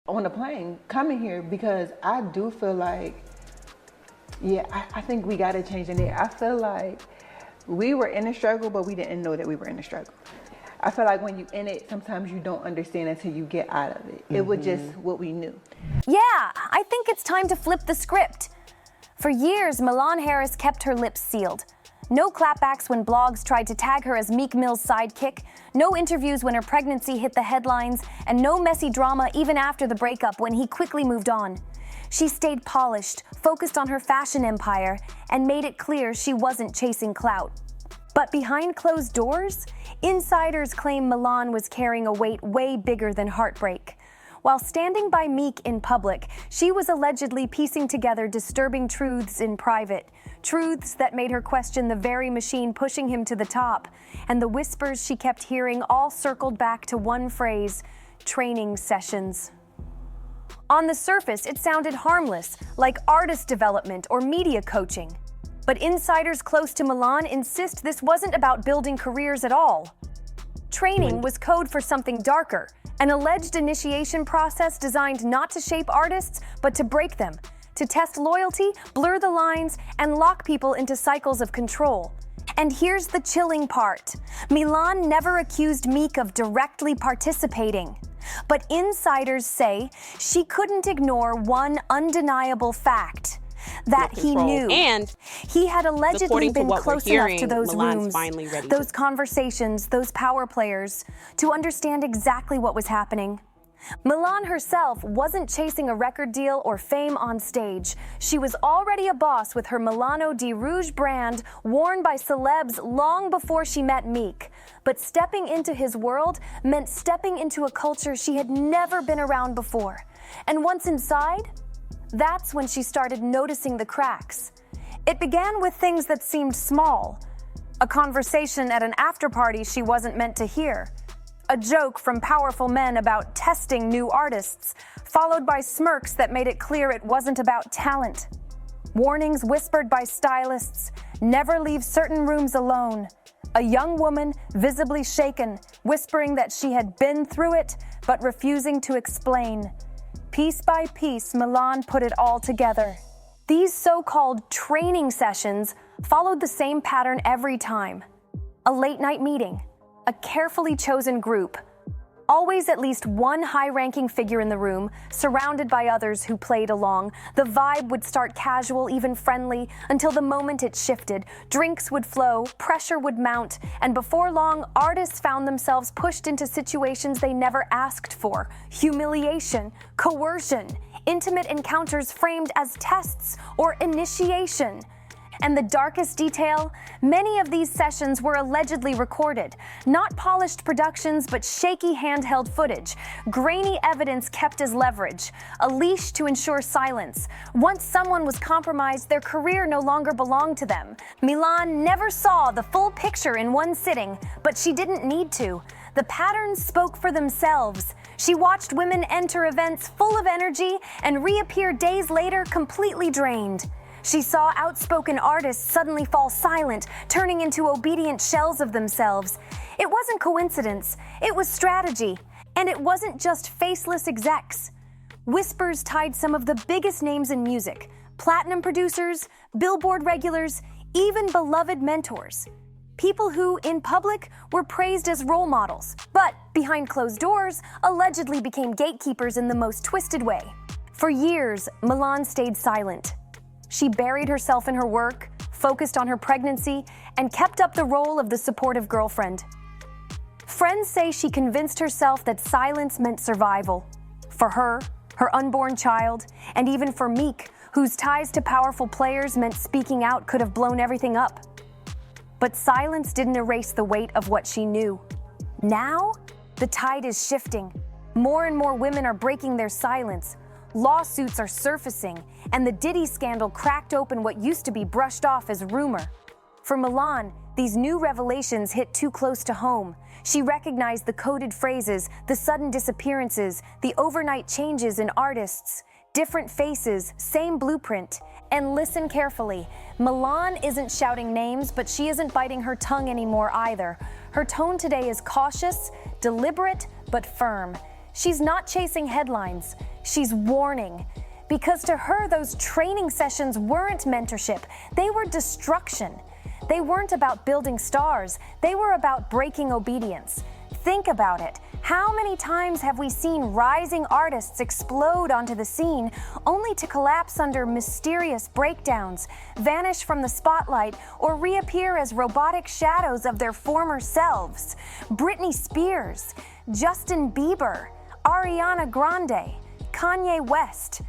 on the plane coming here because I do feel like, yeah, I think we got to change the name. I feel like we were in a struggle, but we didn't know that we were in a struggle. I feel like when you in it, sometimes you don't understand until you get out of it. It was just what we knew. Yeah, I think it's time to flip the script. For years, Milan Harris kept her lips sealed. No clapbacks when blogs tried to tag her as Meek Mill's sidekick, no interviews when her pregnancy hit the headlines, and no messy drama even after the breakup when he quickly moved on. She stayed polished, focused on her fashion empire, and made it clear she wasn't chasing clout. But behind closed doors, insiders claim Milan was carrying a weight way bigger than heartbreak. While standing by Meek in public, she was allegedly piecing together disturbing truths in private, truths that made her question the very machine pushing him to the top, and the whispers she kept hearing all circled back to one phrase: training sessions. On the surface, it sounded harmless, like artist development or media coaching. But insiders close to Milan insist this wasn't about building careers at all. Training was code for something darker, an alleged initiation process designed not to shape artists, but to break them, to test loyalty, blur the lines, and lock people into cycles of control. And here's the chilling part. Milan never accused Meek of directly participating. But insiders say she couldn't ignore one undeniable fact. That he knew. And he had allegedly been close enough to those Milan's rooms, those conversations, those power players, to understand exactly what was happening. Milan herself wasn't chasing a record deal or fame on stage. She was already a boss with her Milano di Rouge brand, worn by celebs long before she met Meek. But stepping into his world meant stepping into a culture she had never been around before. And once inside, that's when she started noticing the cracks. It began with things that seemed small. A conversation at an after-party she wasn't meant to hear. A joke from powerful men about testing new artists, followed by smirks that made it clear it wasn't about talent. Warnings whispered by stylists: never leave certain rooms alone. A young woman, visibly shaken, whispering that she had been through it, but refusing to explain. Piece by piece, Milan put it all together. These so-called training sessions followed the same pattern every time. A late-night meeting, a carefully chosen group, always at least one high-ranking figure in the room, surrounded by others who played along. The vibe would start casual, even friendly, until the moment it shifted. Drinks would flow, pressure would mount, and before long, artists found themselves pushed into situations they never asked for. Humiliation, coercion, intimate encounters framed as tests or initiation. And the darkest detail, many of these sessions were allegedly recorded. Not polished productions, but shaky handheld footage. Grainy evidence kept as leverage. A leash to ensure silence. Once someone was compromised, their career no longer belonged to them. Milan never saw the full picture in one sitting, but she didn't need to. The patterns spoke for themselves. She watched women enter events full of energy and reappear days later completely drained. She saw outspoken artists suddenly fall silent, turning into obedient shells of themselves. It wasn't coincidence, it was strategy. And it wasn't just faceless execs. Whispers tied some of the biggest names in music: platinum producers, Billboard regulars, even beloved mentors. People who, in public, were praised as role models, but behind closed doors, allegedly became gatekeepers in the most twisted way. For years, Milan stayed silent. She buried herself in her work, focused on her pregnancy, and kept up the role of the supportive girlfriend. Friends say she convinced herself that silence meant survival. For her, her unborn child, and even for Meek, whose ties to powerful players meant speaking out could have blown everything up. But silence didn't erase the weight of what she knew. Now, the tide is shifting. More and more women are breaking their silence. Lawsuits are surfacing, and the Diddy scandal cracked open what used to be brushed off as rumor. For Milan, these new revelations hit too close to home. She recognized the coded phrases, the sudden disappearances, the overnight changes in artists. Different faces, same blueprint. And listen carefully. Milan isn't shouting names, but she isn't biting her tongue anymore either. Her tone today is cautious, deliberate, but firm. She's not chasing headlines, she's warning. Because to her, those training sessions weren't mentorship, they were destruction. They weren't about building stars, they were about breaking obedience. Think about it. How many times have we seen rising artists explode onto the scene only to collapse under mysterious breakdowns, vanish from the spotlight, or reappear as robotic shadows of their former selves? Britney Spears, Justin Bieber, Ariana Grande, Kanye West.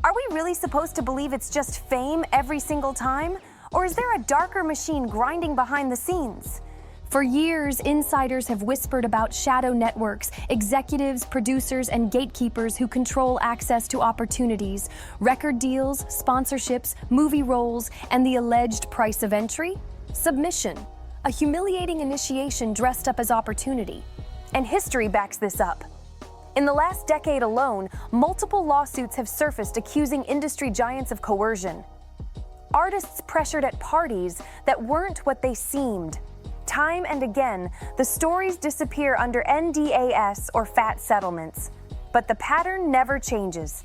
Are we really supposed to believe it's just fame every single time? Or is there a darker machine grinding behind the scenes? For years, insiders have whispered about shadow networks, executives, producers, and gatekeepers who control access to opportunities, record deals, sponsorships, movie roles, and the alleged price of entry? Submission, a humiliating initiation dressed up as opportunity. And history backs this up. In the last decade alone, multiple lawsuits have surfaced accusing industry giants of coercion. Artists pressured at parties that weren't what they seemed. Time and again, the stories disappear under NDAS or fat settlements. But the pattern never changes.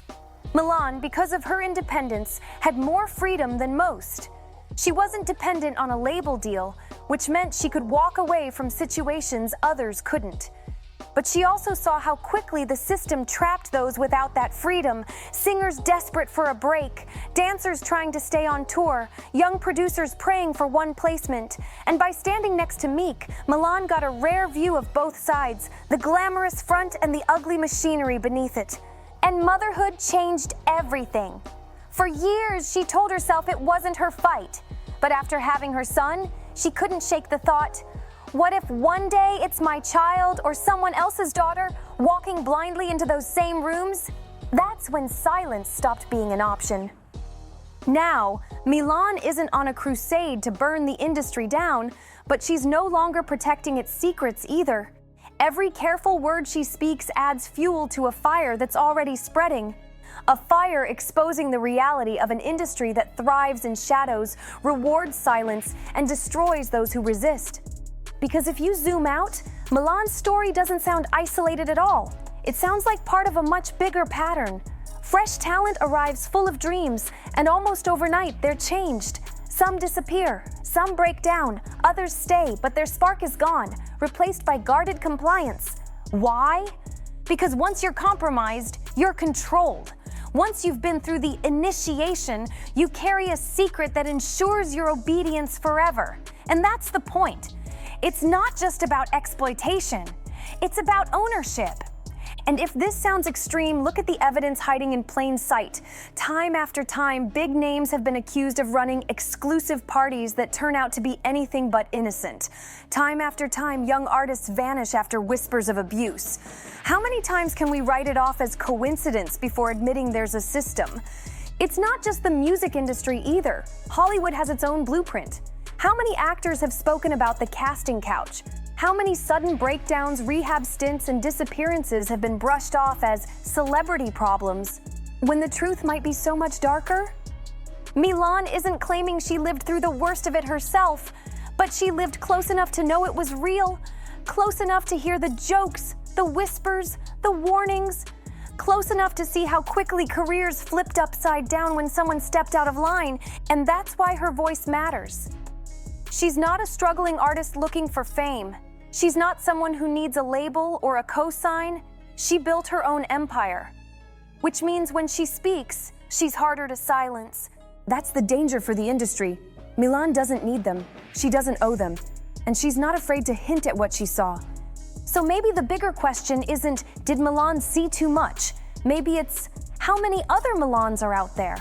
Milan, because of her independence, had more freedom than most. She wasn't dependent on a label deal, which meant she could walk away from situations others couldn't. But she also saw how quickly the system trapped those without that freedom, singers desperate for a break, dancers trying to stay on tour, young producers praying for one placement. And by standing next to Meek, Milan got a rare view of both sides, the glamorous front and the ugly machinery beneath it. And motherhood changed everything. For years, she told herself it wasn't her fight. But after having her son, she couldn't shake the thought, what if one day it's my child or someone else's daughter walking blindly into those same rooms? That's when silence stopped being an option. Now, Milan isn't on a crusade to burn the industry down, but she's no longer protecting its secrets either. Every careful word she speaks adds fuel to a fire that's already spreading. A fire exposing the reality of an industry that thrives in shadows, rewards silence, and destroys those who resist. Because if you zoom out, Milan's story doesn't sound isolated at all. It sounds like part of a much bigger pattern. Fresh talent arrives full of dreams, and almost overnight they're changed. Some disappear, some break down, others stay, but their spark is gone, replaced by guarded compliance. Why? Because once you're compromised, you're controlled. Once you've been through the initiation, you carry a secret that ensures your obedience forever. And that's the point. It's not just about exploitation, it's about ownership. And if this sounds extreme, look at the evidence hiding in plain sight. Time after time, big names have been accused of running exclusive parties that turn out to be anything but innocent. Time after time, young artists vanish after whispers of abuse. How many times can we write it off as coincidence before admitting there's a system? It's not just the music industry either. Hollywood has its own blueprint. How many actors have spoken about the casting couch? How many sudden breakdowns, rehab stints, and disappearances have been brushed off as celebrity problems, when the truth might be so much darker? Milan isn't claiming she lived through the worst of it herself, but she lived close enough to know it was real, close enough to hear the jokes, the whispers, the warnings, close enough to see how quickly careers flipped upside down when someone stepped out of line, and that's why her voice matters. She's not a struggling artist looking for fame. She's not someone who needs a label or a cosign. She built her own empire. Which means when she speaks, she's harder to silence. That's the danger for the industry. Milan doesn't need them. She doesn't owe them. And she's not afraid to hint at what she saw. So maybe the bigger question isn't, did Milan see too much? Maybe it's, how many other Milans are out there?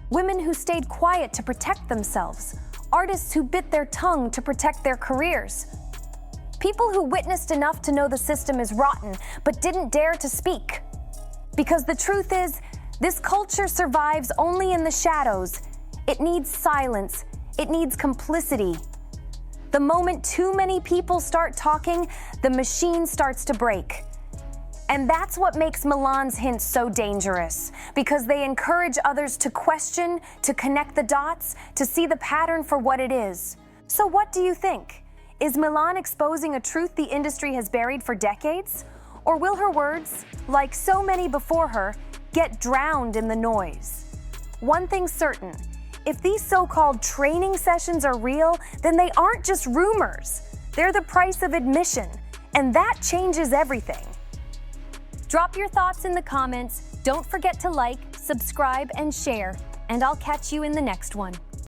Women who stayed quiet to protect themselves. Artists who bit their tongue to protect their careers. People who witnessed enough to know the system is rotten, but didn't dare to speak. Because the truth is, this culture survives only in the shadows. It needs silence. It needs complicity. The moment too many people start talking, the machine starts to break. And that's what makes Milan's hints so dangerous, because they encourage others to question, to connect the dots, to see the pattern for what it is. So what do you think? Is Milan exposing a truth the industry has buried for decades? Or will her words, like so many before her, get drowned in the noise? One thing's certain, if these so-called training sessions are real, then they aren't just rumors. They're the price of admission, and that changes everything. Drop your thoughts in the comments. Don't forget to like, subscribe, and share, and I'll catch you in the next one.